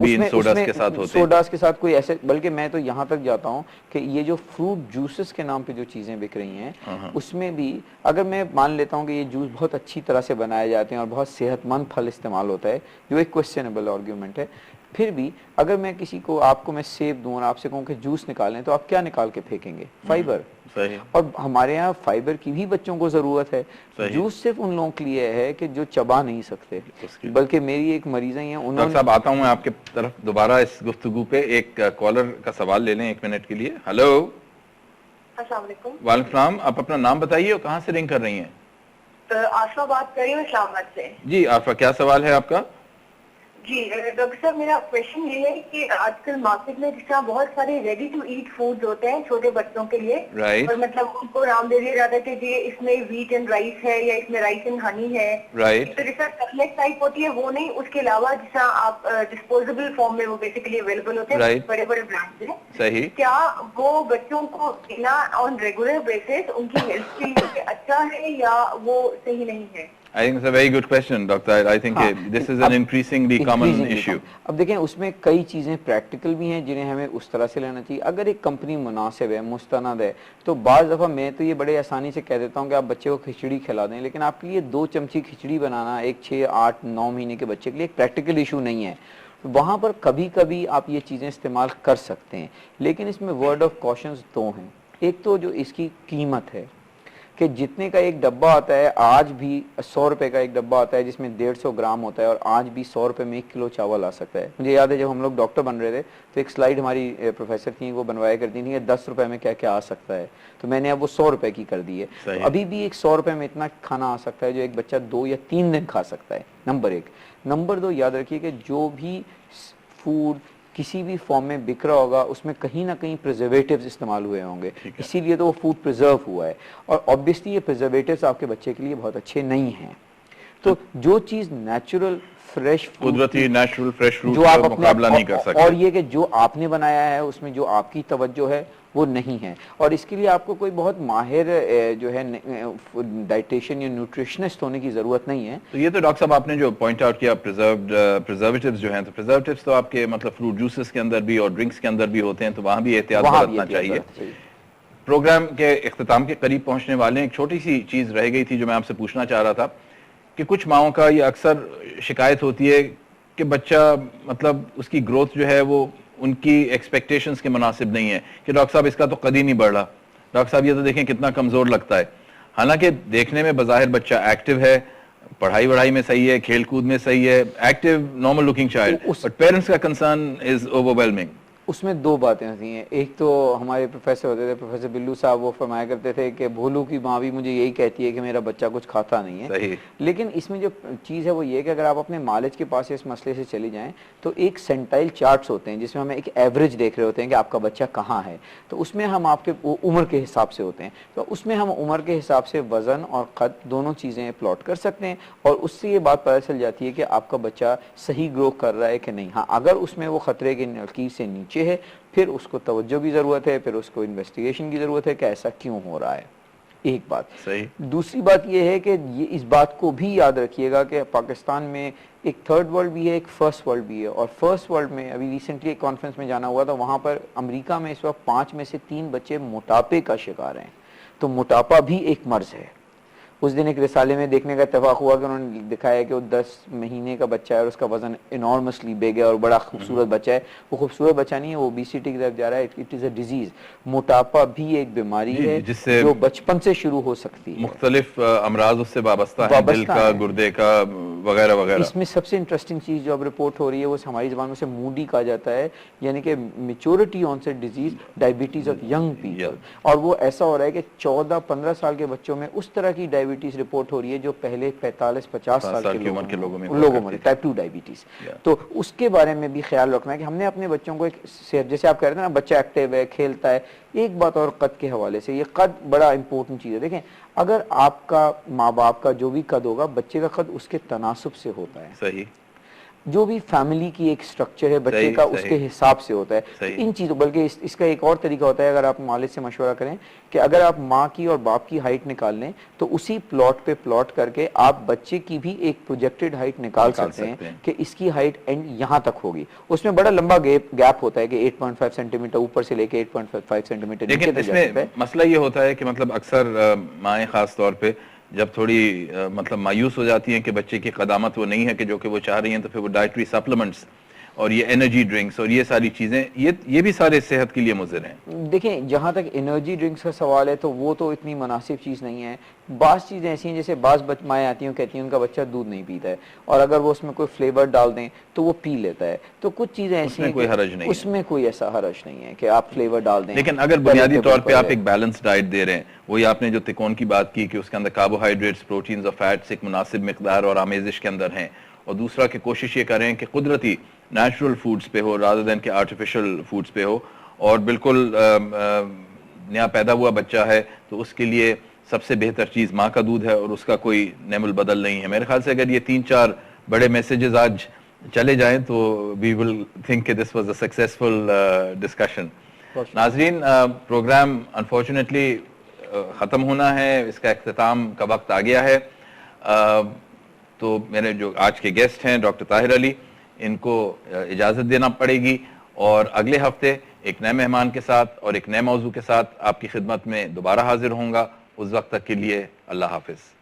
भी इन सोडास के साथ होते हैं। सोडास के साथ कोई ऐसे, बल्कि मैं तो यहाँ तक जाता हूँ कि ये जो फ्रूट जूसेस के नाम पे जो चीज़ें बिक रही हैं उसमें भी अगर मैं मान लेता हूँ कि ये जूस बहुत अच्छी तरह से बनाए जाते हैं और बहुत सेहतमंद फल इस्तेमाल होता है, जो एक क्वेश्चनेबल आर्ग्यूमेंट है, फिर भी अगर मैं किसी को, आपको मैं सेब दूं और आपसे कहूँ कि जूस निकालें, तो आप क्या निकाल के फेंकेंगे? फाइबर। सही। और हमारे यहाँ फाइबर की भी बच्चों को जरूरत है। जूस सिर्फ उन लोगों के लिए है कि जो चबा नहीं सकते। बल्कि मेरी एक मरीजा ही है, उन्होंने, साहब आता हूँ मैं आपके तरफ दोबारा इस गुफ्तगू पे। एक कॉलर का सवाल ले लें 1 मिनट के लिए। हेलो, अस्सलाम वालेकुम। वालेकुम सलाम। आप अपना नाम बताइए और कहाँ से रिंग कर रही हैं? आसफा बात कर रही हूँ इस्लामाबाद से। जी आफा, क्या सवाल है आपका? जी डॉक्टर साहब, मेरा क्वेश्चन ये है कि आजकल मार्केट में जिस तरह बहुत सारे रेडी टू ईट फूड्स होते हैं छोटे बच्चों के लिए, राइट, और मतलब उनको नाम दे दिया जाता है कि जी इसमें व्हीट एंड राइस है या इसमें राइस एंड हनी है, राइट, तो जैसा कटलेट टाइप होती है वो नहीं, उसके अलावा जिस आप डिस्पोजेबल फॉर्म में वो बेसिकली अवेलेबल होते हैं, Right. बड़े बड़े ब्रांड्स हैं। सही। क्या वो बच्चों को देना ऑन रेगुलर बेसिस उनकी हेल्थ के लिए अच्छा है या वो सही नहीं है? I think it's a very good question, Doctor. I think this is an increasingly common issue. अब देखें, उसमें कई चीज़ें प्रैक्टिकल भी हैं जिन्हें हमें उस तरह से लेना चाहिए। अगर एक कंपनी मुनासिब है, मुस्तनद है, तो बाज़ दफ़ा मैं तो ये बड़े आसानी से कह देता हूँ कि आप बच्चे को खिचड़ी खिला दें, लेकिन आपके लिए 2 चमची खिचड़ी बनाना एक 6, 8, 9 महीने के बच्चे के लिए एक प्रैक्टिकल इशू नहीं है। वहाँ पर कभी कभी आप ये चीज़ें इस्तेमाल कर सकते हैं, लेकिन इसमें वर्ड ऑफ कॉशंस 2 हैं। एक तो जो इसकी कीमत है कि जितने का एक डब्बा आता है, आज भी 100 रुपये का एक डब्बा आता है जिसमें 150 ग्राम होता है, और आज भी 100 रुपये में 1 किलो चावल आ सकता है। मुझे याद है जब हम लोग डॉक्टर बन रहे थे तो एक स्लाइड हमारी प्रोफेसर थी, वो बनवाया करती थी कि 10 रुपये में क्या क्या आ सकता है, तो मैंने अब वो 100 रुपये की कर दी है। तो अभी भी एक 100 रुपये में इतना खाना आ सकता है जो एक बच्चा 2 या 3 दिन खा सकता है, नंबर 1। नंबर 2, याद रखिए कि जो भी फूड किसी भी फॉर्म में बिक रहा होगा उसमें कहीं ना कहीं प्रिजर्वेटिव्स इस्तेमाल हुए होंगे, इसीलिए तो वो फूड प्रिजर्व हुआ है, और ऑब्वियसली ये प्रिजर्वेटिव्स आपके बच्चे के लिए बहुत अच्छे नहीं हैं। तो जो चीज़ नेचुरल फ्रेश, कुदरती नेचुरल फ्रेश फ्रूट जो आप अपने मुकाबला नहीं कर सकते, और ये कि जो आपने बनाया है उसमें जो आपकी तवज्जो है वो नहीं है, और इसके लिए आपको कोई बहुत माहिर जो है डाइटिशियन या न्यूट्रिशनिस्ट होने की ज़रूरत नहीं है। तो ये तो डॉक्टर साहब आपने जो पॉइंट आउट किया, प्रिजर्वेटिव्स जो हैं, तो प्रिजर्वेटिव्स तो आपके मतलब फ्रूट जूसेस के अंदर भी और ड्रिंक्स के अंदर भी होते हैं, तो वहाँ भी एहतियात बरतना चाहिए। प्रोग्राम के इख्तिताम के करीब पहुँचने वाले, एक छोटी सी चीज़ रह गई थी जो मैं आपसे पूछना चाह रहा था कि कुछ माओं का ये अक्सर शिकायत होती है कि बच्चा मतलब उसकी ग्रोथ जो है वो उनकी एक्सपेक्टेशंस के मुनासिब नहीं है, कि डॉक्टर साहब इसका तो कद ही नहीं बढ़ रहा, डॉक्टर साहब ये तो देखें कितना कमज़ोर लगता है। हालांकि देखने में बज़ाहिर बच्चा एक्टिव है, पढ़ाई वढ़ाई में सही है, खेल कूद में सही है, active normal looking child, but parents का कंसर्न इज ओवरवेलमिंग। उसमें 2 बातें होती हैं। एक तो हमारे प्रोफेसर होते थे, प्रोफेसर बिल्लू साहब, वो फरमाया करते थे कि भोलू की माँ भी मुझे यही कहती है कि मेरा बच्चा कुछ खाता नहीं है। सही। लेकिन इसमें जो चीज़ है वो ये कि अगर आप अपने मालिज के पास इस मसले से चली जाएं तो एक सेंटाइल चार्ट्स होते हैं जिसमें हमें एक एवरेज देख रहे होते हैं कि आपका बच्चा कहाँ है, तो उसमें हम आपके उम्र के हिसाब से होते हैं, तो उसमें हम उम्र के हिसाब से वज़न और कद दोनों चीज़ें प्लॉट कर सकते हैं, और उससे ये बात पता चल जाती है कि आपका बच्चा सही ग्रो कर रहा है कि नहीं। हाँ, अगर उसमें वो ख़तरे के लकीर से नीचे है फिर उसको तवज्जो की ज़रूरत है, फिर उसको इन्वेस्टिगेशन की ज़रूरत है कि ऐसा क्यों हो रहा है। एक बात। सही। दूसरी बात यह है कि ये इस बात को भी याद रखिएगा कि पाकिस्तान में एक थर्ड वर्ल्ड भी है, एक फर्स्ट वर्ल्ड भी है, और फर्स्ट वर्ल्ड में अभी रिसेंटली एक कॉन्फ्रेंस में जाना हुआ था, वहाँ पर अमेरिका में इस वक्त 5 में से 3 बच्चे मोटापे का शिकार हैं। तो मोटापा भी एक मर्ज है। उस दिन एक रिसाले में देखने का इत्तेफाक हुआ कि उन्होंने दिखाया कि वो 10 महीने का बच्चा है और उसका वजन इनॉर्मसली बिग है और बड़ा खूबसूरत बच्चा है। वो खूबसूरत बच्चा नहीं है, वो ओबेसिटी की तरफ जा रहा है। It is a disease. मोटापा भी एक बीमारी है जो बचपन से शुरू हो सकती है। मुख्तलिफ अमराज उससे वाबस्ता है, दिल का, गुर्दे का वगैरह वगैरह। इसमें सबसे इंटरेस्टिंग चीज़ जो अब रिपोर्ट हो रही है वो हमारी ज़बान में से मूडी कहा जाता है, यानी कि maturity onset disease, diabetes of young people. और वो ऐसा हो रहा है कि 14-15 साल के बच्चों में उस तरह की डायबिटीज़ रिपोर्ट हो रही है जो पहले 45-50 साल के उम्र के लोगों में टाइप 2 डायबिटीज़। तो उसके बारे में भी ख्याल रखना है कि हमने अपने बच्चों को एक सेहत, जैसे आप कह रहे थे ना, बच्चा एक्टिव है, खेलता है। एक बात और कद के हवाले से, ये कद बड़ा इंपॉर्टेंट चीज़ है। देखें, अगर आपका माँ बाप का जो भी कद होगा, बच्चे का कद उसके तनासुब से होता है। सही। जो भी फैमिली की एक स्ट्रक्चर है बच्चे का उसके हिसाब से होता है। तो इन चीज़ों, बल्कि इसका एक और तरीका होता है, अगर आप मालिक से मशवरा करें कि अगर आप माँ की और बाप की हाइट निकाल लें तो उसी प्लॉट पे प्लॉट करके आप बच्चे की भी एक प्रोजेक्टेड हाइट निकाल सकते हैं कि इसकी हाइट एंड यहाँ तक होगी। उसमें बड़ा लंबा गैप होता है कि 8.5 सेंटीमीटर ऊपर से लेके 8.5 सेंटीमीटर नीचे तक जा सकता है। मसला ये होता है कि मतलब अक्सर माएँ खास तौर पे जब थोड़ी मतलब मायूस हो जाती हैं कि बच्चे की क़दामत वो नहीं है कि जो कि वो चाह रही हैं, तो फिर वो डाइटरी सप्लीमेंट्स और ये एनर्जी ड्रिंक्स और ये सारी चीज़ें ये भी सारे सेहत के लिए मुज़िर हैं। देखें, जहाँ तक एनर्जी ड्रिंक्स का सवाल है तो वो तो इतनी मुनासिब चीज़ नहीं है। बाज़ चीज़ें ऐसी हैं, जैसे बाज़ माएँ आती हैं कहती हैं उनका बच्चा दूध नहीं पीता है और अगर वो उसमें कोई फ्लेवर डाल दें तो वो पी लेता है। तो कुछ चीज़ें ऐसी हैं, कोई हरज नहीं, उसमें कोई ऐसा हरज नहीं है कि आप फ्लेवर डाल दें। लेकिन अगर बुनियादी तौर पर आप एक बैलेंस डाइट दे रहे हैं, वही आपने जो तिकोन की बात की कि उसके अंदर कार्बोहाइड्रेट्स, प्रोटीन्स और फैट्स एक मुनासिब मिकदार और आमेजिश के अंदर हैं, और दूसरा कि कोशिश ये करें कि कुदरती नेचुरल फूड्स पे हो रादर देन के आर्टिफिशियल फूड्स पे हो, और बिल्कुल नया पैदा हुआ बच्चा है तो उसके लिए सबसे बेहतर चीज़ माँ का दूध है और उसका कोई नेमुल बदल नहीं है। मेरे ख्याल से अगर ये 3-4 बड़े मैसेजेस आज चले जाएं तो वी विल थिंक कि this was a successful discussion. नाजरीन, प्रोग्राम अनफॉर्चुनेटली ख़त्म होना है, इसका इख्तिताम का वक्त आ गया है। तो मेरे जो आज के गेस्ट हैं डॉक्टर ताहिर अली, इनको इजाज़त देना पड़ेगी और अगले हफ्ते एक नए मेहमान के साथ और एक नए मौजू के साथ आपकी खिदमत में दोबारा हाजिर होऊंगा। उस वक्त तक के लिए अल्लाह हाफिज़।